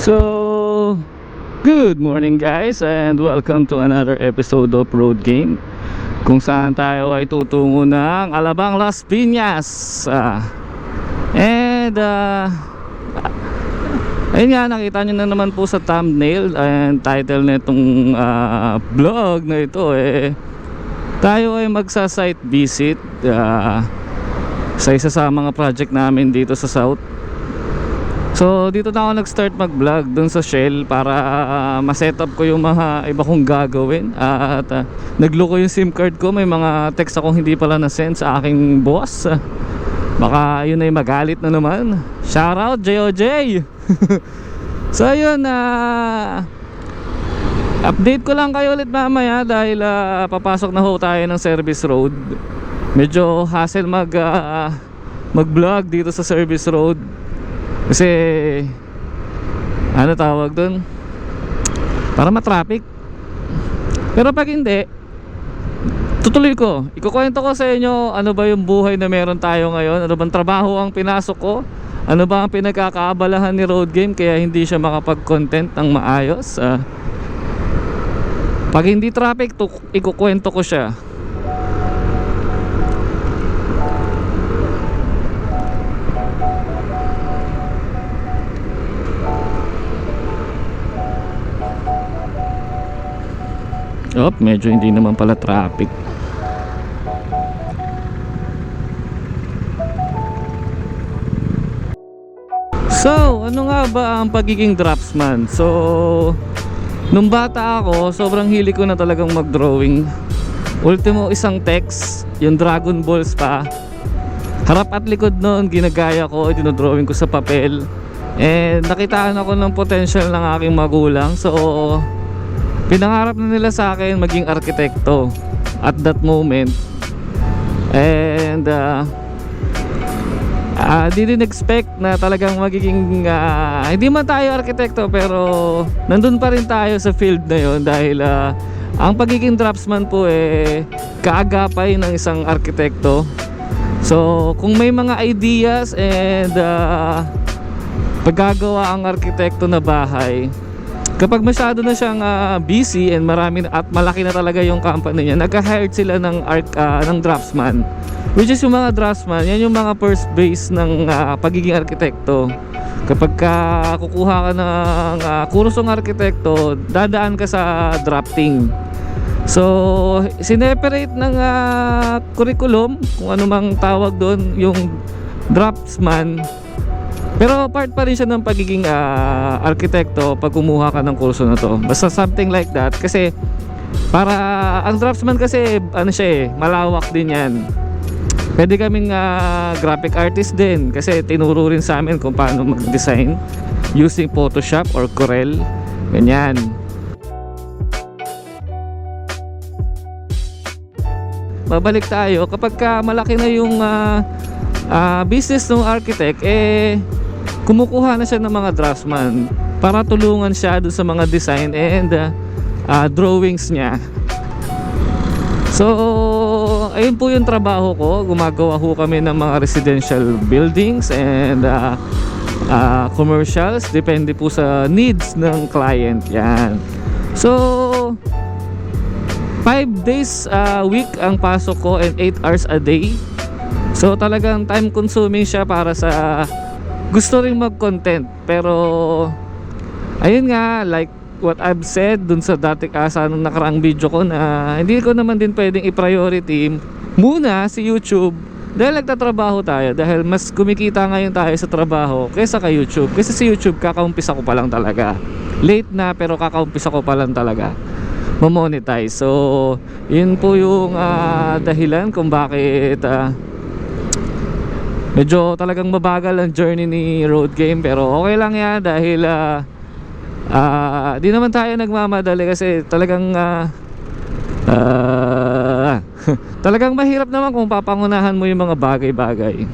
So, good morning guys and welcome to another episode of Road Game, kung saan tayo ay tutungo ng Alabang Las Piñas. Ayun nga, nakita nyo na naman po sa thumbnail and title na itong vlog na ito. Tayo ay magsa-site visit sa isa sa mga project namin dito sa South. So dito na ako nag-start mag-vlog dun sa Shell para ma-set up ko yung mga iba kong gagawin. At naglo ko yung SIM card ko. May mga text akong hindi pala na-send sa aking boss. Baka yun ay magalit na naman. Shoutout JOJ. So ayun, update ko lang kayo ulit mamaya dahil papasok na ho tayo ng service road. Medyo hassle mag-vlog dito sa service road kasi ano tawag dun, para ma-traffic. Pero pag hindi, tutuloy ko, ikukwento ko sa inyo ano ba yung buhay na meron tayo ngayon, ano bang trabaho ang pinasok ko, ano ba ang pinagkakaabalahan ni Road Game kaya hindi siya makapag-content ng maayos. Pag hindi traffic, ikukwento ko siya. Medyo hindi naman pala traffic. So, ano nga ba ang pagiging draftsman? So, nung bata ako, sobrang hilig ko na talagang mag-drawing. Ultimo isang text, yung Dragon Balls pa. Harap at likod noon, ginagaya ko, dinodrawing ko sa papel. And nakitaan ako ng potential ng aking magulang. So, pinangarap na nila sa akin maging arkitekto at that moment. And didn't expect na talagang magiging hindi man tayo arkitekto, pero nandun pa rin tayo sa field na yon dahil ang pagiging draftsman po kaagapay ng isang arkitekto. So kung may mga ideas and paggagawa ang arkitekto na bahay, kapag masyado na siyang busy and marami at malaki na talaga yung company niya, nagka-hired sila ng draftsman, which is yung mga draftsman, yan yung mga first base ng pagiging arkitekto. Kapag kukuha ka ng kursong arkitekto, dadaan ka sa drafting. So sineperate ng curriculum, kung ano mang tawag doon, yung draftsman. Pero part pa rin siya ng pagiging arkitekto pag kumuha ka ng kurso na to. Basta something like that. Kasi para ang draftsman kasi ano siya malawak din yan. Pwede kaming graphic artist din kasi tinuro rin sa amin kung paano mag-design using Photoshop or Corel. Ganyan. Babalik tayo kapag malaki na yung business ng architect, kumukuha na siya ng mga draftsman para tulungan siya doon sa mga design and drawings niya. So ayun po yung trabaho ko. Gumagawa ho kami ng mga residential buildings and commercials, depende po sa needs ng client. Yan. So 5 days a week ang pasok ko and 8 hours a day. So talagang time consuming siya para sa gusto ring mag-content. Pero ayun nga, like what I've said dun sa sa nung nakaraang video ko, na hindi ko naman din pwedeng i-priority muna si YouTube dahil nagtatrabaho tayo, dahil mas kumikita ngayon tayo sa trabaho kaysa kay YouTube. Kasi si YouTube kakaumpisa ko pa lang talaga, late na pero kakaumpisa ko pa lang talaga mamonetize. So yun po yung dahilan kung bakit medyo talagang mabagal ang journey ni Road Game. Pero okay lang yan dahil di naman tayo nagmamadali kasi talagang talagang mahirap naman kung papangunahan mo yung mga bagay-bagay.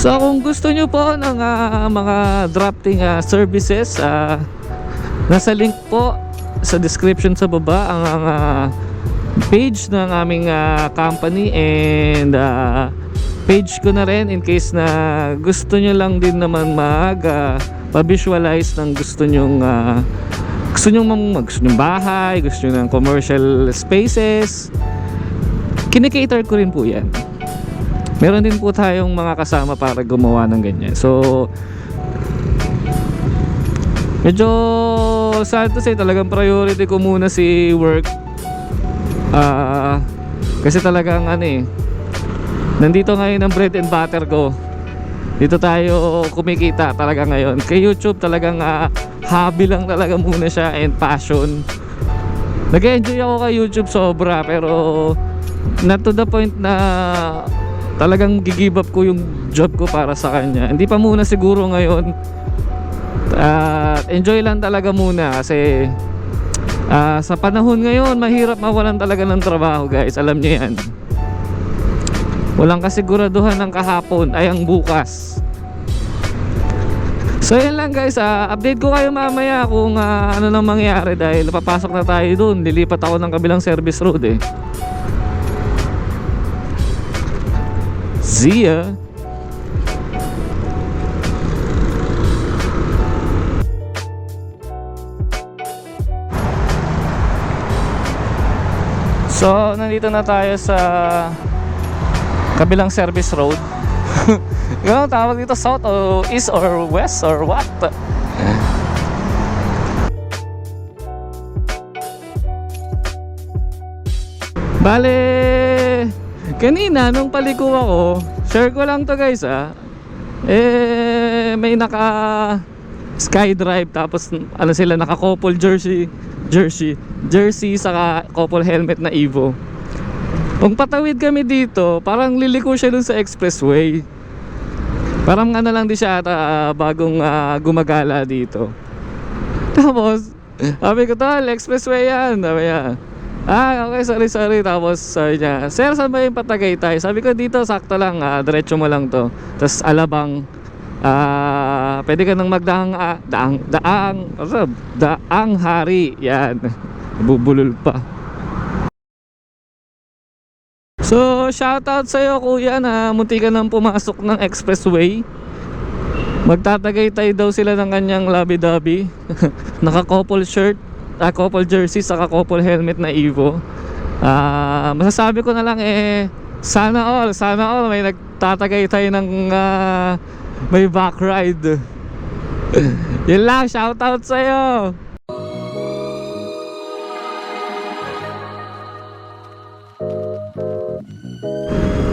So kung gusto nyo po ng mga drafting services, nasa link po sa description sa baba ang page ng aming company and page ko na rin in case na gusto nyo lang din naman pa-visualize ng gusto nyong gusto nyong bahay, gusto nyo ng commercial spaces. Kinikater ko rin po yan. Meron din po tayong mga kasama para gumawa ng ganyan. So medyo sad to say, talagang priority ko muna si work. Kasi talagang nandito ngayon ang bread and butter ko. Dito tayo kumikita talaga ngayon. Kay YouTube talagang hobby lang talaga muna siya and passion. Nag-enjoy ako kay YouTube sobra, pero not to the point na talagang gigive up ko yung job ko para sa kanya. Hindi pa muna siguro ngayon. Enjoy lang talaga muna kasi sa panahon ngayon mahirap mawalan talaga ng trabaho, guys. Alam niyo yan. Walang kasiguraduhan ng kahapon ay ang bukas. So yan lang, guys. Update ko kayo mamaya kung ano nang mangyari, dahil papasok na tayo dun. Lilipat ako ng kabilang service road eh. See ya. So nandito na tayo sa kabilang service road. Yung tawag dito, south o east or west or what? Bale, kanina nung paliko ako, share ko lang to, guys, may naka SkyDrive, tapos sila, naka couple jersey saka couple helmet na Evo. Kung patawid kami dito, parang liliko siya dun sa expressway. Parang lang di siya ata bagong gumagala dito. Tapos sabi ko, tol, expressway yan. Sabi niya, okay, sorry. Tapos sabi niya, sir, saan ba yung Patagaytay? Sabi ko, dito sakto lang, diretso mo lang to. Tapos Alabang, pwede ka nang daang hari. Yan, bubulol pa. So shoutout sa'yo, kuya, na munti ka nang pumasok ng expressway. Magtatagaytay daw sila ng kanyang labi-dabi. Naka couple shirt, couple jersey, saka couple helmet na Evo. Masasabi ko na lang, sana all may nagtatagaytay ng may back ride. Yun lang, shoutout sa'yo.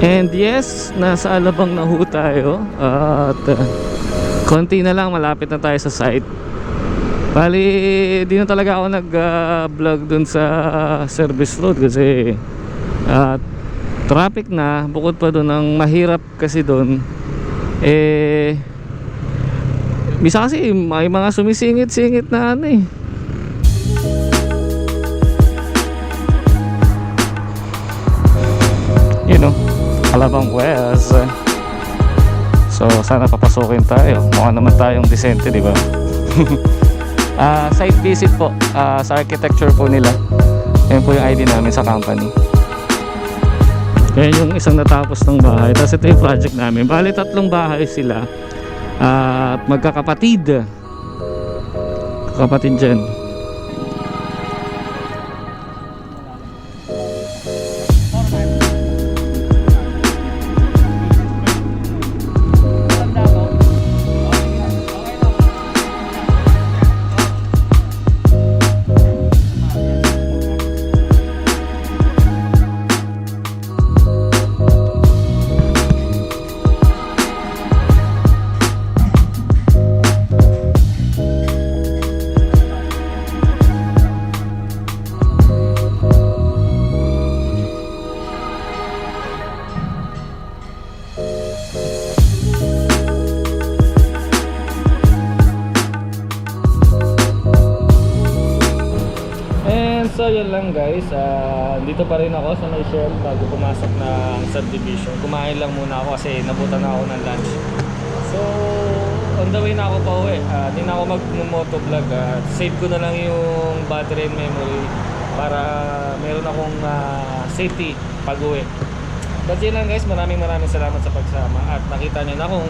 And yes, nasa Alabang na ho tayo. At konti na lang, malapit na tayo sa site. Bali, di na talaga ako nag-vlog dun sa service road kasi traffic na. Bukod pa dun, ang mahirap kasi dun, misa kasi may mga sumisingit-singit na you know, Alabang West. So sana papasukin tayo. Mukha naman tayong decente, di ba? Site visit po, sa architecture po nila. Yan po yung ID namin sa company. Yan yung isang natapos ng bahay. Tapos ito yung project namin. Bali 3 bahay sila, at magkakapatid. Kapatid dyan. So yun lang, guys, dito pa rin ako sa may Shell bago pumasok ng subdivision. Kumain lang muna ako kasi nabutan na ako ng lunch. So on the way na ako pa uwi. Hindi na ako mag-motovlog. Save ko na lang yung battery and memory para meron akong safety pag uwi. But yun lang guys, maraming salamat sa pagsama. At nakita nyo na kung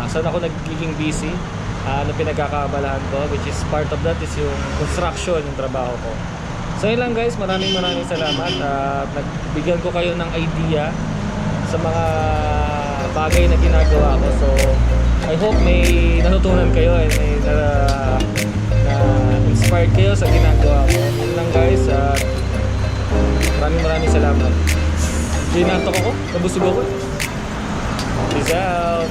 saan ako nagiging busy, ano pinagkakaabalahan ko, which is part of that is yung construction, yung trabaho ko. So yun lang guys, maraming salamat. At nagbigyan ko kayo ng idea sa mga bagay na ginagawa ko. So I hope may natutunan kayo and may na-inspired kayo sa ginagawa ko. Yun lang guys, at maraming salamat. Dinantok ako, nabusog ako. Peace out.